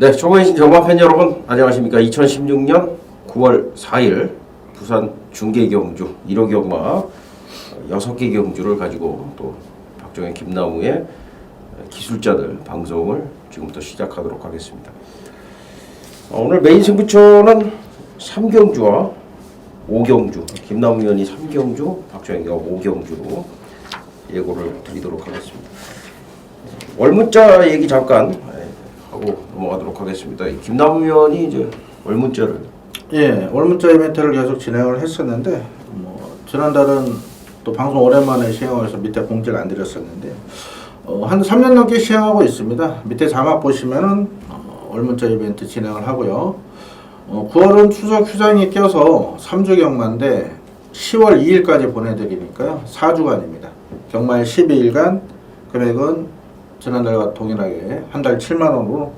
네, 초보이신 경마팬 여러분 안녕하십니까. 2016년 9월 4일 부산 중계경주 1호 경마 6개 경주를 가지고 또 박종현 김나무의 기술자들 방송을 지금부터 시작하도록 하겠습니다. 오늘 메인 승부처는 3경주와 5경주, 김나무 의원이 3경주, 박종현이가 5경주로 예고를 드리도록 하겠습니다. 월문자 얘기 잠깐 하고 넘어가도록 하겠습니다. 김나무 의원이 이제 월문자를 월문자 이벤트를 계속 진행을 했었는데 지난달은 또 방송 오랜만에 시행하고 해서 밑에 공지를 안 드렸었는데 한 3년 넘게 시행하고 있습니다. 밑에 자막 보시면은 월문자 이벤트 진행을 하고요. 9월은 추석 휴장이 껴서 3주 경마인데 10월 2일까지 보내드리니까요. 4주간입니다. 경마일 12일간 금액은 지난달과 동일하게 한 달 7만 원으로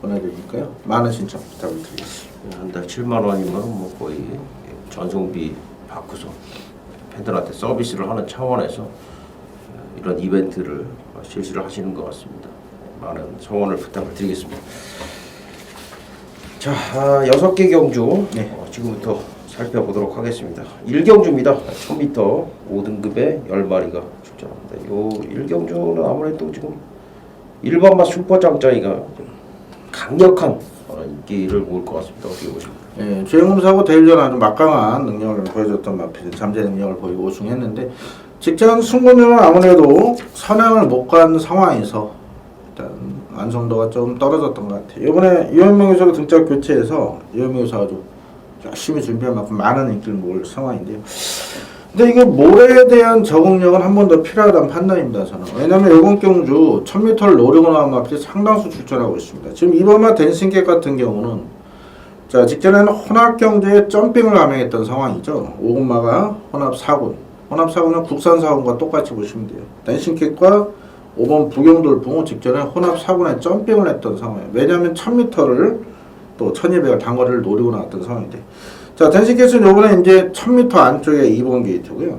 보내드리니까요. 많은 신청 부탁드리겠습니다. 한 달 7만 원이면 뭐 거의 전송비 받고서 팬들한테 서비스를 하는 차원에서 이런 이벤트를 실시를 하시는 것 같습니다. 많은 성원을 부탁을 드리겠습니다. 자, 6개 경주 지금부터 살펴보도록 하겠습니다. 1경주입니다. 1000m 5등급의 10마리가 출전합니다. 요 1경주는 아무래도 지금 일반마 슈퍼장짜이가 강력한 인기를 모을 것 같습니다. 어떻게 보십니까? 주행검사하고 대일전 아주 막강한 능력을 보여줬던 마필 잠재 능력을 보이고 우승했는데 직전 승부는 아무래도 선행을 못 간 상황에서 일단 완성도가 좀 떨어졌던 것 같아요. 이번에 이현명 교사가 등짝 교체해서 이현명 교사가 아주 열심히 준비한 만큼 많은 인기를 모을 상황인데요. 근데 이게 모래에 대한 적응력은 한 번 더 필요하다는 판단입니다. 저는. 왜냐하면 이번 경주 1000m를 노리고 나온 마필이 상당수 출전하고 있습니다. 지금 이번마 댄싱객 같은 경우는 자 직전에는 혼합 경주에 점핑을 감행했던 상황이죠. 5군마가 혼합 4군. 혼합 4군은 국산 4군과 똑같이 보시면 돼요. 댄싱객과 5번 부경돌풍은 직전에 혼합 4군에 점핑을 했던 상황이에요. 왜냐하면 1000m를 또 1200을 단거리를 노리고 나왔던 상황인데 자 댄싱객은 요번에 이제 1000m 안쪽에 2번 게이트고요.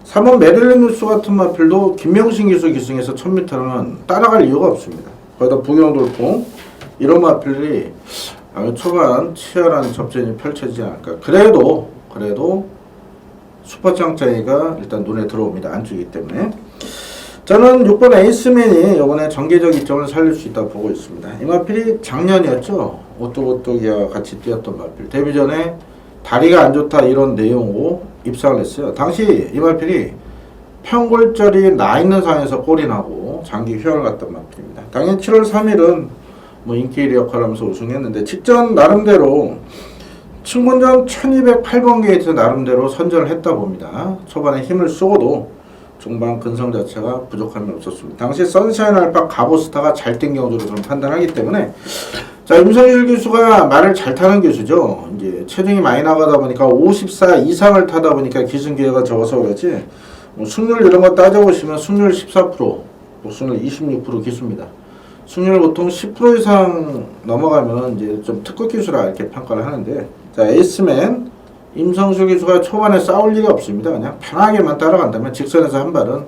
3번 메릴린 뉴스 같은 마필도 김명신 기수 기승에서 1000m는 따라갈 이유가 없습니다. 거기다 부경돌풍 이런 마필이 초반 치열한 접전이 펼쳐지지 않을까. 그래도 슈퍼짱짜이가 일단 눈에 들어옵니다. 안쪽이기 때문에. 저는 6번 에이스맨이 이번에 정계적 이점을 살릴 수 있다고 보고 있습니다. 이 마필이 작년이었죠. 오똑오똑이와 같이 뛰었던 마필. 데뷔 전에 다리가 안 좋다 이런 내용으로 입상을 했어요. 당시 이 마필이 평골절이 나 있는 상황에서 골인하고 장기 휴양을 갔던 마필입니다. 당연 7월 3일은 인기 1위 역할을 하면서 우승했는데 직전 나름대로 층분전 1208번 게이트 나름대로 선전을 했다 봅니다. 초반에 힘을 쏘고도 중반 근성 자체가 부족함이 없었습니다. 당시 선샤인 알파 가보스타가 잘 뛴 경주로 저는 판단하기 때문에 자 임성일 교수가 말을 잘 타는 교수죠. 이제 체중이 많이 나가다 보니까 54 이상을 타다 보니까 기승 기회가 적어서 그렇지 승률 이런 거 따져보시면 승률 14%, 복승률 26% 기수입니다. 승률 보통 10% 이상 넘어가면 이제 좀 특급 기수라 이렇게 평가를 하는데 자 에이스맨 임성실 기수가 초반에 싸울 리가 없습니다. 그냥 편하게만 따라간다면 직선에서 한 발은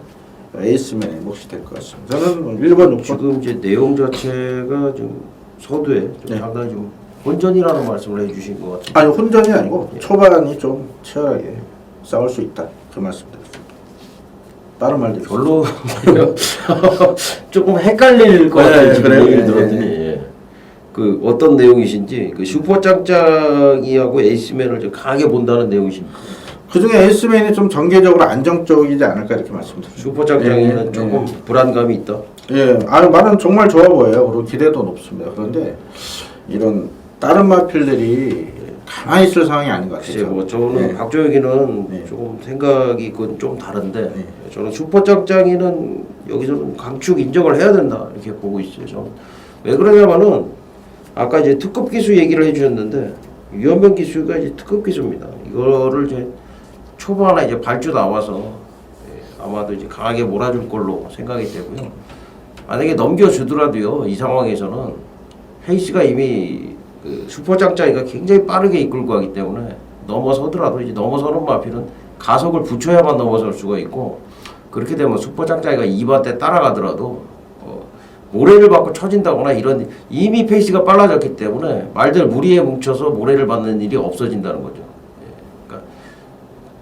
에이스맨의 몫이 될 것 같습니다. 저는 1번 6번 지금 이제 내용 자체가 좀 서두에 좀 상당히 좀 혼전이라는 말씀을 해주신 것 같습니다. 아니 혼전이 아니고 초반이 좀 치열하게 싸울 수 있다 그 말씀드렸습니다. 다른 말들 별로 조금 헷갈릴 것 같아요. 지금 얘기를 들었더니 그 어떤 내용이신지 그 슈퍼짱짱이하고 에이스맨을 좀 강하게 본다는 내용이십니까? 그 중에 에이스맨이 좀 전개적으로 안정적이지 않을까 이렇게 말씀드립니다. 슈퍼짱짱이는 조금 불안감이 있다. 말은 정말 좋아 보여요. 그리고 기대도 높습니다. 그런데 이런 다른 마필들이 가만히 있을 상황이 아닌 것 같아요. 뭐 저는 박종혁이는 조금 생각이 그건 좀 다른데 저는 슈퍼짱짱이는 여기서는 강축 인정을 해야 된다 이렇게 보고 있어요. 저는 왜 그러냐면은 아까 이제 특급 기수 얘기를 해주셨는데 유현명 기수가 이제 특급 기수입니다. 이거를 이제 초반에 이제 발주 나와서 아마도 이제 강하게 몰아줄 걸로 생각이 되고요. 만약에 넘겨주더라도요 이 상황에서는 헤이스가 이미 그 슈퍼짱짜이가 굉장히 빠르게 이끌고 가기 때문에 넘어서더라도 이제 넘어서는 마필은 가속을 붙여야만 넘어설 수가 있고 그렇게 되면 슈퍼짱짜이가 2번 때 따라가더라도 모래를 받고 처진다거나 이런 이미 페이스가 빨라졌기 때문에 말들 무리에 뭉쳐서 모래를 받는 일이 없어진다는 거죠. 예. 그러니까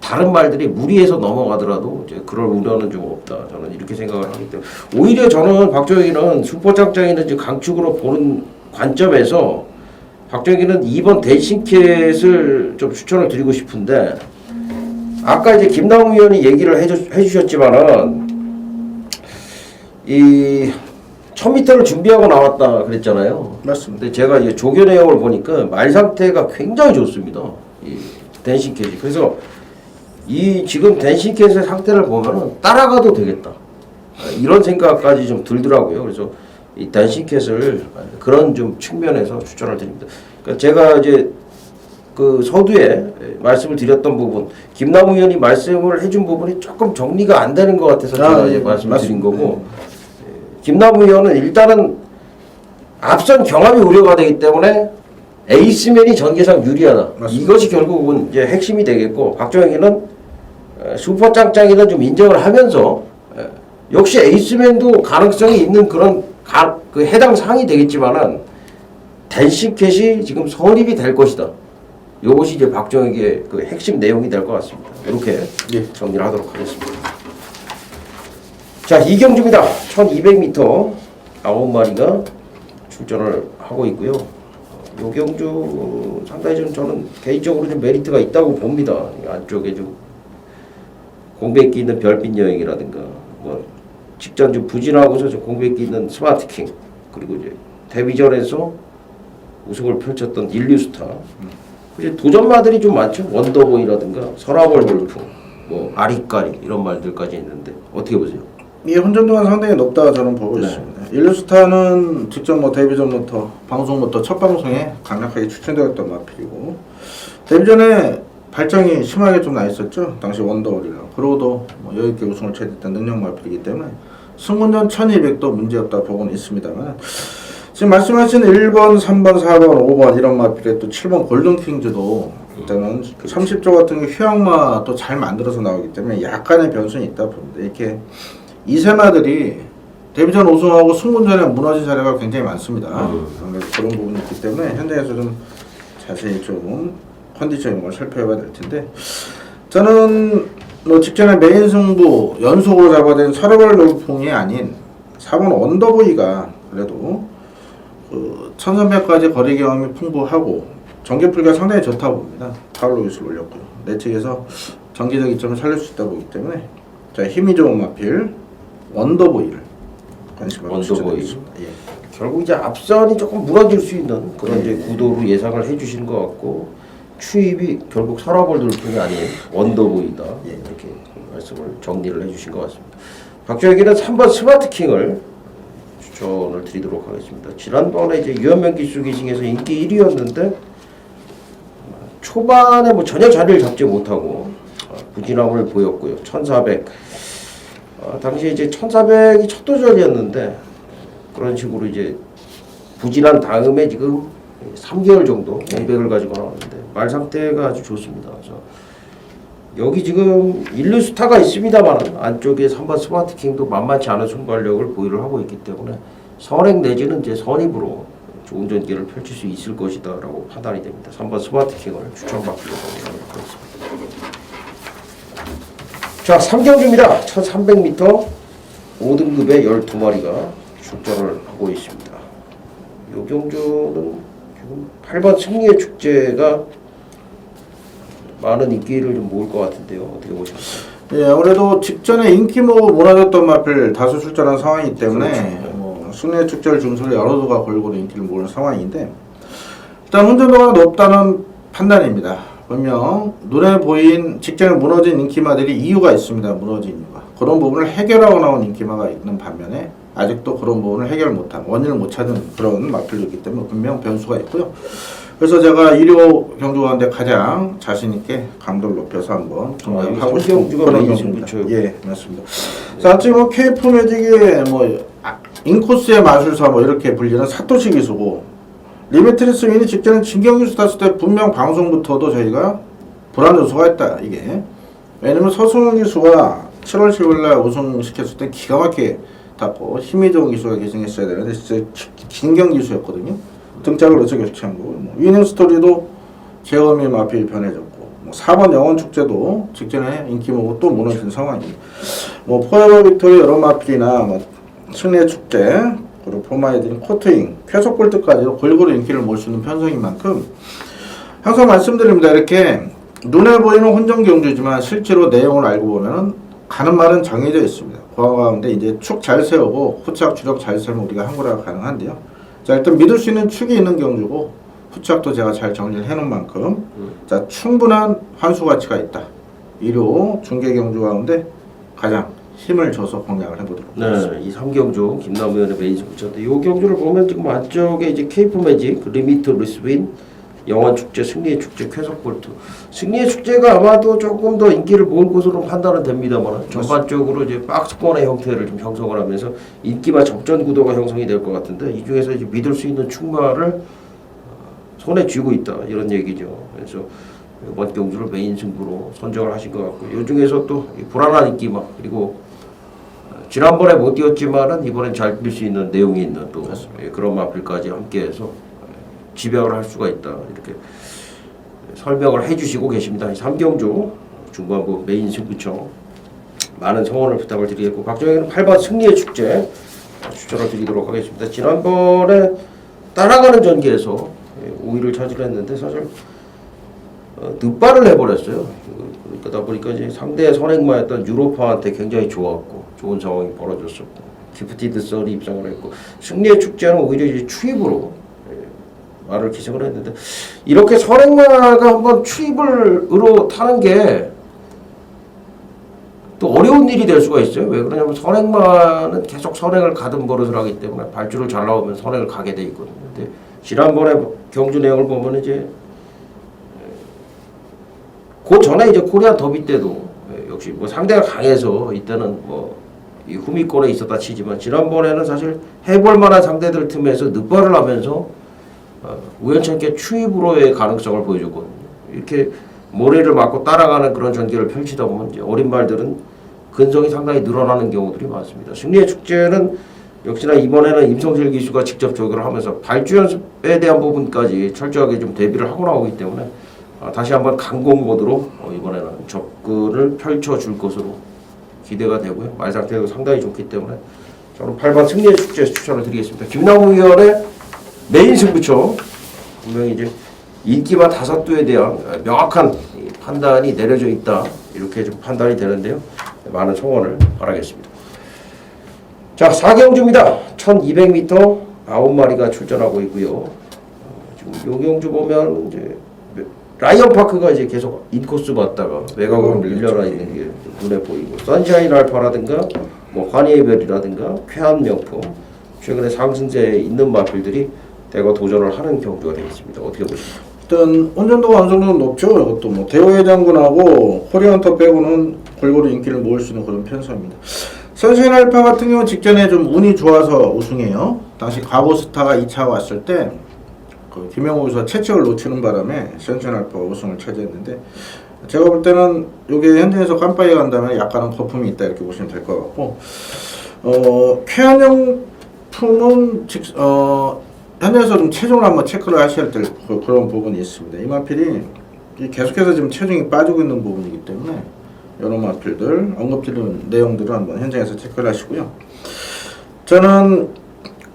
다른 말들이 무리해서 넘어가더라도 이제 그럴 우려는 좀 없다. 저는 이렇게 생각을 하기 때문에 오히려 저는 박정희는 슈퍼장장이는 이제 강축으로 보는 관점에서 박정희는 2번 댄싱캣을 좀 추천을 드리고 싶은데 아까 이제 김남우 의원이 얘기를 해주셨지만은 이 1000m를 준비하고 나왔다 그랬잖아요. 맞습니다. 근데 제가 이제 조교 내용을 보니까 말 상태가 굉장히 좋습니다. 이 댄싱캣이. 그래서 이 지금 댄싱캣의 상태를 보면은 따라가도 되겠다. 이런 생각까지 좀 들더라고요. 그래서 이 댄싱캣을 그런 좀 측면에서 추천을 드립니다. 그러니까 제가 이제 그 서두에 말씀을 드렸던 부분, 김남우 의원이 말씀을 해준 부분이 조금 정리가 안 되는 것 같아서 제가 이제 말씀을 드린 거고, 김남우 의원은 일단은 앞선 경험이 우려가 되기 때문에 에이스맨이 전개상 유리하다. 맞습니다. 이것이 결국은 이제 핵심이 되겠고, 박정희는 슈퍼짱짱이는 좀 인정을 하면서 역시 에이스맨도 가능성이 있는 그런 그 해당 상이 되겠지만은 댄싱캣이 지금 성립이 될 것이다. 이것이 이제 박정희의 그 핵심 내용이 될 것 같습니다. 이렇게 정리를 하도록 하겠습니다. 자, 이경주입니다. 1200m 9마리가 출전을 하고 있고요. 이 경주 상당히 저는 개인적으로 좀 메리트가 있다고 봅니다. 안쪽에 좀 공백기 있는 별빛 여행이라든가 뭐 직전 좀 부진하고서 좀 공백기 있는 스마트킹, 그리고 이제 데뷔전에서 우승을 펼쳤던 일류스타, 이제 도전마들이 좀 많죠. 원더보이라든가 서라벌 골프, 뭐 아리까리 이런 말들까지 있는데 어떻게 보세요? 이 혼전도가 상당히 높다 저는 보고 있습니다. 일루스타는 직접 뭐 데뷔전부터 방송부터 첫 방송에 강력하게 추천되었던 마필이고, 데뷔전에 발정이 심하게 좀 나 있었죠. 당시 원더월이랑. 그러고도 뭐 여유있게 우승을 차지했던 능력 마필이기 때문에 승문전 1200도 문제없다 보고는 있습니다만, 지금 말씀하신 1번, 3번, 4번, 5번 이런 마필에 또 7번 골든킹즈도 일단은 30조 같은 게 휴양마 또 잘 만들어서 나오기 때문에 약간의 변수는 있다 봅니다. 이렇게 이세마들이 데뷔전 우승하고 승문전에 무너진 사례가 굉장히 많습니다. 그런 부분이 있기 때문에 현장에서 좀 자세히 좀 컨디션 걸 살펴봐야 될 텐데, 저는 뭐 직전에 메인 승부 연속으로 잡아낸 서러벌 돌풍이 아닌 4번 언더보이가 그래도 그 1300까지 거리 경험이 풍부하고 전개풀기가 상당히 좋다 봅니다. 파울로 기술을 올렸고요. 내 측에서 전개적 이점을 살릴 수 있다 보기 때문에 자, 힘이 좋은 마필 원더보이를 관심을 추천드리겠습니다. 예. 결국 이제 앞선이 조금 무너질 수 있는 그런 이제 구도로 예상을 해주시는 것 같고, 추입이 결국 서라벌 돌풍이 아닌 원더보이다. 이렇게 말씀을 정리를 해주신 것 같습니다. 박정희는 3번 스마트킹을 추천을 드리도록 하겠습니다. 지난번에 이제 유현명 기수 기승에서 인기 1위였는데 초반에 뭐 전혀 자리를 잡지 못하고 부진함을 보였고요. 1400 당시에 이제 1400이 첫 도전이었는데 그런 식으로 이제 부진한 다음에 지금 3개월 정도 공백을 가지고 나왔는데 말 상태가 아주 좋습니다. 그래서 여기 지금 일루스타가 있습니다만 안쪽에 3번 스마트킹도 만만치 않은 순발력을 보유를 하고 있기 때문에 선행 내지는 이제 선입으로 좋은 전개를 펼칠 수 있을 것이다라고 판단이 됩니다. 3번 스마트킹을 추천받기로 하겠습니다. 자, 3경주입니다. 1300m 5등급의 12마리가 출전을 하고 있습니다. 이 경주는 지금 8번 승리의 축제가 많은 인기를 좀 모을 것 같은데요. 어떻게 보셨어요? 예, 아무래도 직전에 인기 모으고 무너졌던 마필 다수 출전한 상황이기 때문에 그렇죠. 승리의 축제를 중심으로 여러도가 골고루 인기를 모으는 상황인데, 일단 혼전도가 높다는 판단입니다. 분명 눈에 보인 직전에 무너진 인기마들이 이유가 있습니다. 무너진 이유가. 그런 부분을 해결하고 나온 인기마가 있는 반면에 아직도 그런 부분을 해결 못한, 원인을 못 찾는 그런 마필이기 때문에 분명 변수가 있고요. 그래서 제가 1호 경주 가운데 가장 자신 있게 강도를 높여서 한번 하고 싶은 그런 경주입니다. 예, 맞습니다. 자, 지금 KF 매직의 뭐 인코스의 마술사 뭐 이렇게 불리는 사토시 기수고, 리미트리스 윈이 직전에 진경 기수 탔을 때 분명 방송부터도 저희가 불안 요소가 있다. 이게 왜냐면 서승훈 기수가 7월 10일 날 우승시켰을 때 기가 막히게 같았고 힘이 좋은 기수가 계승했어야 되는데 진짜 긴경 기수였거든요. 등짝을 어쩌 교체한 거고 뭐 위닝 스토리도 제어미 마필 변해졌고 뭐 4번 영원축제도 직전에 인기 모으고 또 무너진 상황입니다. 뭐 포에버 빅토리 여러 마필이나 뭐 승리의 축제 그리고 포마이드인 코트잉 쾌속골드까지도 골고루 인기를 모을 수 있는 편성인 만큼 항상 말씀드립니다. 이렇게 눈에 보이는 혼전 경주지만 실제로 내용을 알고 보면은 가는 말은 정해져 있습니다. 그 가운데 이제 축 잘 세우고 후착 주력 잘 세우면 우리가 항구라가 가능한데요. 자, 일단 믿을 수 있는 축이 있는 경주고 후착도 제가 잘 정리를 해놓은 만큼 자, 충분한 환수 가치가 있다. 1호 중계 경주 가운데 가장 힘을 줘서 공략을 해보도록 하겠습니다. 네, 이 3경주 김남우 의원의 메이저 붙였는데 이 경주를 보면 지금 안쪽에 이제 케이프 매직, 리미트 리스윈, 영원 축제, 승리의 축제, 쾌속 볼트. 승리의 축제가 아마도 조금 더 인기를 모을 것으로 판단은 됩니다만 전반적으로 이제 박스권의 형태를 좀 형성을 하면서 인기와 접전 구도가 형성이 될 것 같은데 이 중에서 이제 믿을 수 있는 충마를 손에 쥐고 있다 이런 얘기죠. 그래서 이번 경주를 메인 승부로 선정을 하신 것 같고 이 중에서 또 불안한 인기만 그리고 지난번에 못 뛰었지만은 이번엔 잘 뛸 수 있는 내용이 있는 또 그런 마필까지 함께해서 지배를 할 수가 있다 이렇게 설명을 해주시고 계십니다. 3경주 중반부 메인 승부처 많은 성원을 부탁을 드리겠고 박정희는 8번 승리의 축제 추천을 드리도록 하겠습니다. 지난번에 따라가는 전기에서 5위를 차지했는데 사실 득발을 해버렸어요. 그러다 보니까 이제 상대의 선행마였던 유로파한테 굉장히 좋았고 좋은 상황이 벌어졌었고 기프티드 썰이 입상을 했고 승리의 축제는 오히려 이제 추입으로 말을 기승을 했는데 이렇게 선행마가 한번 추입으로 타는 게 또 어려운 일이 될 수가 있어요. 왜 그러냐면 선행마는 계속 선행을 가든 버릇을 하기 때문에 발주를 잘 나오면 선행을 가게 돼 있거든요. 근데 지난번에 경주 내용을 보면 이제 그 전에 이제 코리안 더비 때도 역시 뭐 상대가 강해서 이때는 뭐 이 후미권에 있었다 치지만 지난번에는 사실 해볼 만한 상대들 틈에서 늑발을 하면서 우연찮게 추입으로의 가능성을 보여줬거든요. 이렇게 모래를 맞고 따라가는 그런 전개를 펼치다 보면 이제 어린 말들은 근성이 상당히 늘어나는 경우들이 많습니다. 승리의 축제는 역시나 이번에는 임성실 기수가 직접 조교를 하면서 발주 연습에 대한 부분까지 철저하게 좀 대비를 하고 나오기 때문에 다시 한번 강공 모드로 이번에는 접근을 펼쳐줄 것으로 기대가 되고요. 말 상태도 상당히 좋기 때문에 저는 8번 승리의 축제 추천을 드리겠습니다. 김남우 의원의 메인 승부처 분명히 이제 인기와 다섯두에 대한 명확한 판단이 내려져 있다 이렇게 좀 판단이 되는데요. 많은 성원을 바라겠습니다. 자 4경주입니다. 1200m 9마리가 출전하고 있고요. 지금 요 경주 보면 이제 라이언파크가 이제 계속 인코스 받다가 외곽으로 밀려나 있는 게 눈에 보이고 선샤인 알파라든가 뭐 환희의 별이라든가 쾌한 명품 최근에 상승세에 있는 마필들이 대거 도전을 하는 경주가 되겠습니다. 어떻게 보십니까? 일단 온전도가 어느 정도 높죠. 이것도 뭐 대호의 장군하고 코리안터 빼고는 골고루 인기를 모을 수 있는 그런 편성입니다. 선샤인 알파 같은 경우 직전에 좀 운이 좋아서 우승해요. 당시 가보스타가 2차 왔을 때 그 김영호 기수가 채찍을 놓치는 바람에 선샤인 알파가 우승을 차지했는데 제가 볼 때는 이게 현장에서 깜빡이 간다면 약간은 거품이 있다 이렇게 보시면 될 것 같고 쾌한형품은 현장에서 좀 체중을 한번 체크를 하셔야 될 그런 부분이 있습니다. 이 마필이 계속해서 지금 체중이 빠지고 있는 부분이기 때문에 여러 마필들 언급드리는 내용들을 한번 현장에서 체크를 하시고요. 저는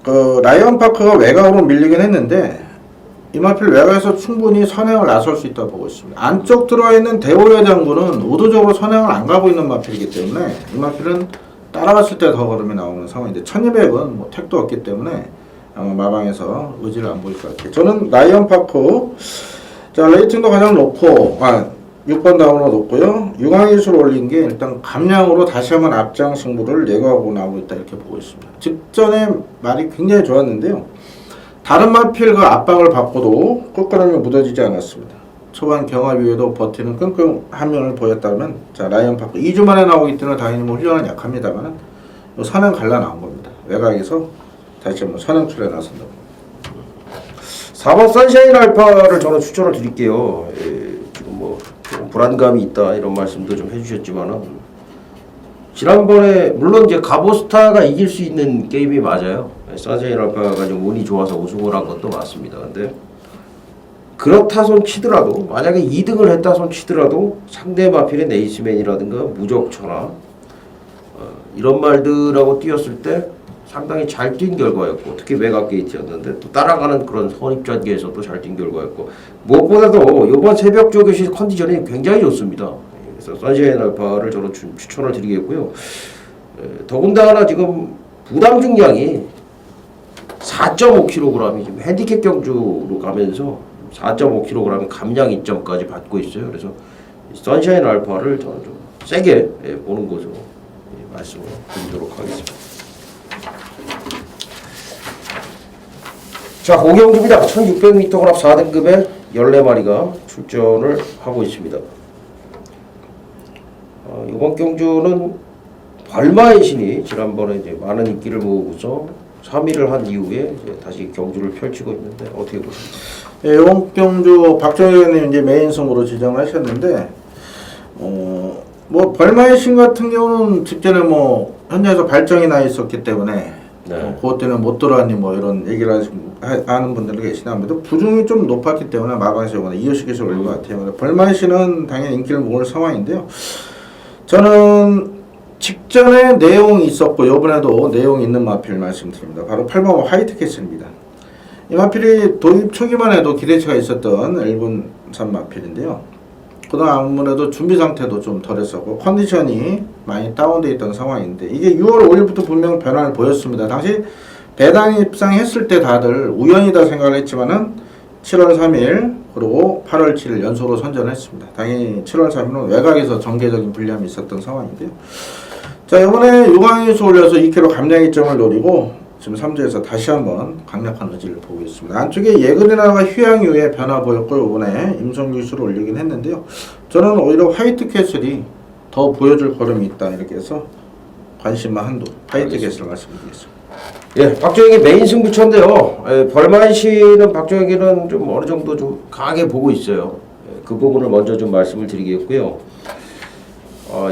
그 라이언파크가 외곽으로 밀리긴 했는데 이 마필 외곽에서 충분히 선행을 나설 수 있다고 보고 있습니다. 안쪽 들어와 있는 대호여 장군은 의도적으로 선행을 안 가고 있는 마필이기 때문에 이 마필은 따라갔을 때 더 걸음이 나오는 상황인데 1200은 뭐 택도 없기 때문에 아마 마방에서 의지를 안 보일 것 같아요. 저는 라이언파크 자 레이팅도 가장 높고 6번 다운으로 높고요. 유광기술 올린 게 일단 감량으로 다시 한번 앞장 승부를 예고하고 나오고 있다 이렇게 보고 있습니다. 직전에 말이 굉장히 좋았는데요. 다른 마필 그 압박을 받고도 끝걸음이 묻어지지 않았습니다. 초반 경합 이후에도 버티는 끈끈한 면을 보였다면 자 라이언파크 2주 만에 나오기 때문에 당연히 뭐 훈련은 약합니다만 선행 갈라 나온 겁니다. 외곽에서 다시 한번 선행 출에 나선다. 4번 선샤인 알파를 저는 추천을 드릴게요. 지금 뭐 조금 불안감이 있다 이런 말씀도 좀 해주셨지만은 지난번에 물론 이제 가보스타가 이길 수 있는 게임이 맞아요. 선샤인 알파가 좀 운이 좋아서 우승을 한 것도 맞습니다. 근데 그렇다 손 치더라도 만약에 2등을 했다 손 치더라도 상대 마필의 네이스맨이라든가 무적처나 이런 말들하고 뛰었을 때 상당히 잘 뛴 결과였고 특히 메가 게이트였는데 또 따라가는 그런 선입전개에서도 잘 뛴 결과였고 무엇보다도 이번 새벽 조교시 컨디션이 굉장히 좋습니다. 그래서 선샤인 알파를 저는 추천을 드리겠고요. 더군다나 지금 부담 중량이 4.5kg이 지금 핸디캡 경주로 가면서 4.5kg 감량 입점까지 받고 있어요. 그래서 선샤인 알파를 저는 좀 세게 보는 것으로 말씀을 드리도록 하겠습니다. 자, 고경주입니다. 1600m 혼합 4등급에 14마리가 출전을 하고 있습니다. 이번 경주는 벌마의 신이 지난번에 이제 많은 인기를 모으고서 3위를 한 이후에 이제 다시 경주를 펼치고 있는데 어떻게 보십니까? 예, 이번 경주 박정희 의원님 이제 메인 승으로 지정하셨는데, 뭐 벌마의 신 같은 경우는 직전에 뭐 현장에서 발정이 나 있었기 때문에 그것 때문에 못 들어왔니 뭐 이런 얘기를 하는 분들이 계시나 합니다. 부중이 좀 높았기 때문에 마방에서 이번에 이어시켜서 올린 것 같아요. 벌마의 신은 당연히 인기를 모을 상황인데요. 저는 직전에 내용이 있었고 이번에도 내용이 있는 마필 말씀드립니다. 바로 8번 화이트 캐슬입니다. 이 마필이 도입 초기만 해도 기대치가 있었던 일본산 마필인데요. 그동안 아무래도 준비 상태도 좀 덜했었고 컨디션이 많이 다운되어 있던 상황인데 이게 6월 5일부터 분명 변화를 보였습니다. 당시 배당 입상했을 때 다들 우연이다 생각을 했지만은 7월 3일 그리고 8월 7일 연속으로 선전했습니다. 당연히 7월 3일은 외곽에서 전개적인 불리함이 있었던 상황인데요. 자, 이번에 6강에서 올려서 2kg 감량 입점을 노리고 지금 3주에서 다시 한번 강력한 의지를 보고 있습니다. 안쪽에 예그리나가 휴양 이후에 변화 보였고 이번에 임성규수를 올리긴 했는데요. 저는 오히려 화이트 캐슬이 더 보여줄 걸음이 있다 이렇게 해서 관심만 한도 화이트 캐슬 말씀드리겠습니다. 예, 박정희의 메인 승부처인데요. 벌마의 신은 박정희는 좀 어느 정도 좀 강하게 보고 있어요. 그 부분을 먼저 좀 말씀을 드리겠고요.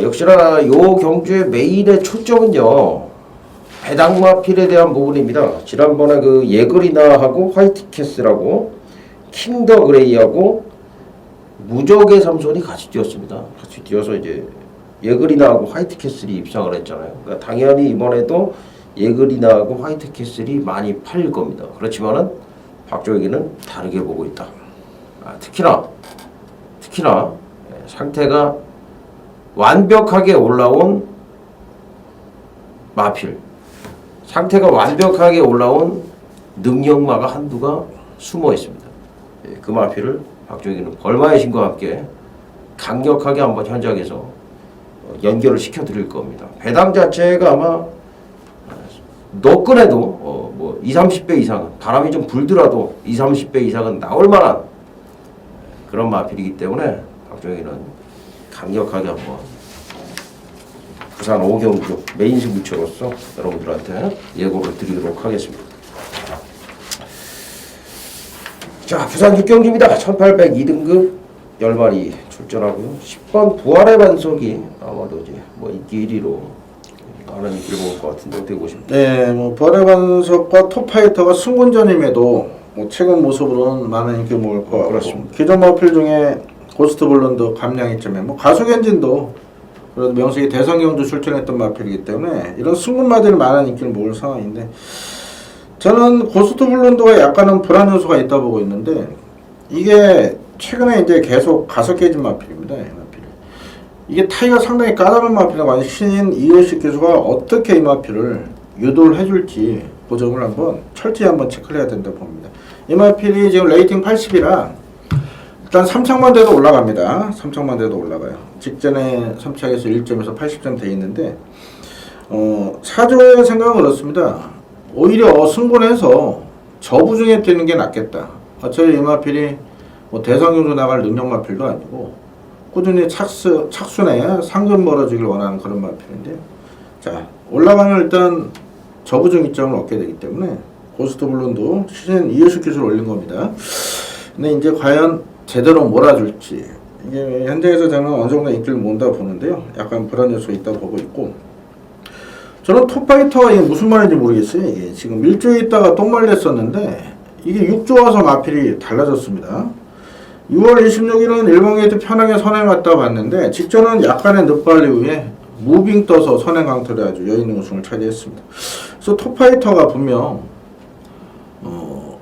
역시나 요 경주의 메인의 초점은요. 배당마필에 대한 부분입니다. 지난번에 그 예그리나하고 화이트캐슬하고 킹더 그레이하고 무적의 삼손이 같이 뛰었습니다. 같이 뛰어서 이제 예그리나하고 화이트캐슬이 입상을 했잖아요. 그러니까 당연히 이번에도 예그리나하고 화이트캐슬이 많이 팔릴 겁니다. 그렇지만은 박정희는 다르게 보고 있다. 특히나 상태가 완벽하게 올라온 마필, 상태가 완벽하게 올라온 능력마가 한두가 숨어 있습니다. 그 마필을 박정희는 벌마의 신과 함께 강력하게 한번 현장에서 연결을 시켜드릴 겁니다. 배당 자체가 아마 너끈해도 뭐 20-30배 이상은 바람이 좀 불더라도 20-30배 이상은 나올 만한 그런 마필이기 때문에 박정희는 강력하게 한번 부산 5경주 메인 승부처로서 여러분들한테 예고를 드리도록 하겠습니다. 자, 부산 6경주입니다. 1802등급 10마리 출전하고요. 10번 부활의 반석이 아마도 이제 뭐 인기 1위로 많은 인기를 먹을 것 같은데 어떻게 보십니까? 네, 뭐 부활의 반석과 톱파이터가 승군전임에도 뭐 최근 모습으로는 많은 인기를 먹을 것 같고 그렇습니다. 기존 마필 중에 고스트 블론도 감량 입점에 뭐 가속엔진도 그래도 명색이 대성경주 출전했던 마필이기 때문에 이런 승군마들이 많은 인기를 모을 상황인데 저는 고스트 블론도가 약간은 불안 요소가 있다 보고 있는데 이게 최근에 이제 계속 가속 깨진 마필입니다. 이 마필. 이게 타이가 상당히 까다로운 마필이라고 신인 이호식 교수가 어떻게 이 마필을 유도를 해줄지 그 점을 한번 철저히 한번 체크를 해야 된다 봅니다. 이 마필이 지금 레이팅 80이라 일단 3착만 돼도 올라갑니다. 3착만 돼도 올라가요. 직전에 3착에서 1점에서 80점 돼 있는데 사조의 생각은 그렇습니다. 오히려 승분해서 저부중에 뛰는 게 낫겠다. 어차피 이 마필이 뭐 대성경주 나갈 능력 마필도 아니고 꾸준히 착순에 상금 벌어주길 원하는 그런 마필인데 자 올라가면 일단 저부중 입점을 얻게 되기 때문에 고스트 블론도 시즌 이어식 기술을 올린 겁니다. 근데 이제 과연 제대로 몰아줄지 이게 현장에서 저는 어느 정도 인기를 모은다 보는데요. 약간 불안 요소 있다고 보고 있고 저는 톱파이터가 이게 무슨 말인지 모르겠어요. 이게 지금 밀조에 있다가 똥 말렸었는데 이게 6조 와서 마필이 달라졌습니다. 6월 26일은 일본 게이트 편하게 선행 갔다 봤는데 직전은 약간의 늑발 이후에 무빙 떠서 선행 강탈을 아주 여있는 우승을 차지했습니다. 그래서 톱파이터가 분명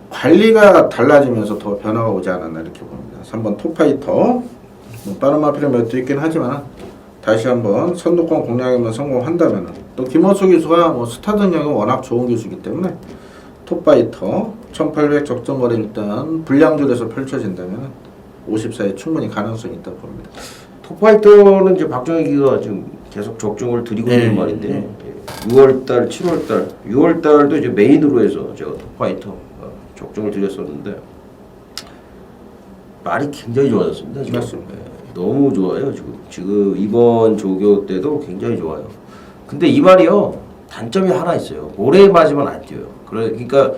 관리가 달라지면서 더 변화가 오지 않았나 이렇게 봅니다. 3번 톱파이터 빠른 마필은 몇 도 있긴 하지만 다시 한번 선두권 공략에만 성공한다면 또 김원수 기수가 뭐 스타 능력은 워낙 좋은 기수이기 때문에 톱파이터 1800 적정거리 일단 불량줄에서 펼쳐진다면 54에 충분히 가능성이 있다고 봅니다. 톱파이터는 이제 박정희가 지금 계속 적중을 드리고 있는 말인데요. 6월달, 7월달, 6월달도 이제 메인으로 해서 제가 톱파이터 적중을 드렸었는데 말이 굉장히 좋아졌습니다. 지금. 맞습니다. 너무 좋아요. 지금 이번 조교 때도 굉장히 좋아요. 근데 이 말이요 단점이 하나 있어요. 모래에 맞으면 안 뛰어요. 그러니까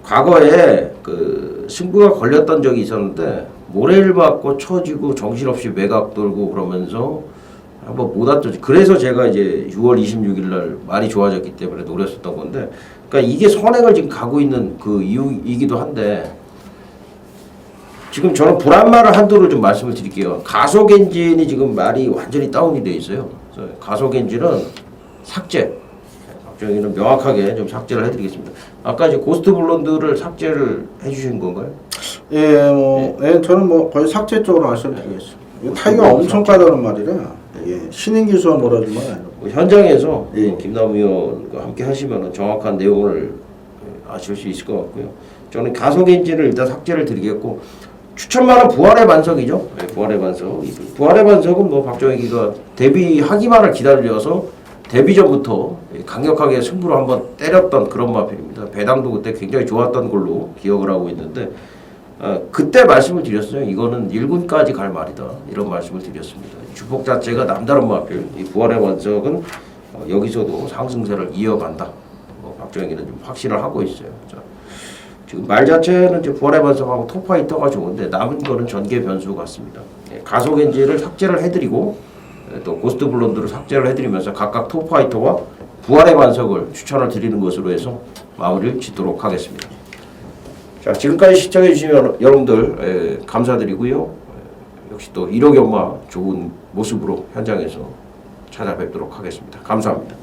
과거에 그 승부가 걸렸던 적이 있었는데 모래를 맞고 처지고 정신없이 외곽 돌고 그러면서 한번 못 왔죠. 그래서 제가 이제 6월 26일 날 말이 좋아졌기 때문에 노렸었던 건데, 그러니까 이게 선행을 지금 가고 있는 그 이유이기도 한데, 지금 저는 불안말을 한도를 좀 말씀을 드릴게요. 가속 엔진이 지금 말이 완전히 다운이 돼 있어요. 그래서 가속 엔진은 삭제. 박정희는 명확하게 좀 삭제를 해드리겠습니다. 아까 이제 고스트 블론드를 삭제를 해주신 건가요? 예, 저는 뭐 거의 삭제 쪽으로 말씀드리겠습니다. 타이가 엄청 까다로운 말이라 신인 기수와 몰아주면 뭐 현장에서 김남우 의원과 함께 하시면 정확한 내용을 아실 수 있을 것 같고요. 저는 가속 엔진을 일단 삭제를 드리겠고, 추천만은 부활의 반석이죠. 부활의 반석. 부활의 반석은 뭐 박정희가 데뷔하기만을 기다려서 데뷔 전부터 강력하게 승부를 한번 때렸던 그런 마필입니다. 배당도 그때 굉장히 좋았던 걸로 기억을 하고 있는데, 그때 말씀을 드렸어요. 이거는 1군까지 갈 말이다. 이런 말씀을 드렸습니다. 주폭 자체가 남다른 마필. 이 부활의 반석은 여기서도 상승세를 이어간다. 박정희는 좀 확신을 하고 있어요. 자, 지금 말 자체는 이제 부활의 반석하고 톱파이터가 좋은데 남은 거는 전개 변수 같습니다. 가속 엔진을 삭제를 해드리고 또 고스트 블론드를 삭제를 해드리면서 각각 톱파이터와 부활의 반석을 추천을 드리는 것으로 해서 마무리를 짓도록 하겠습니다. 자, 지금까지 시청해주신 여러분들 감사드리고요. 역시 또 1호 견마 좋은 모습으로 현장에서 찾아뵙도록 하겠습니다. 감사합니다.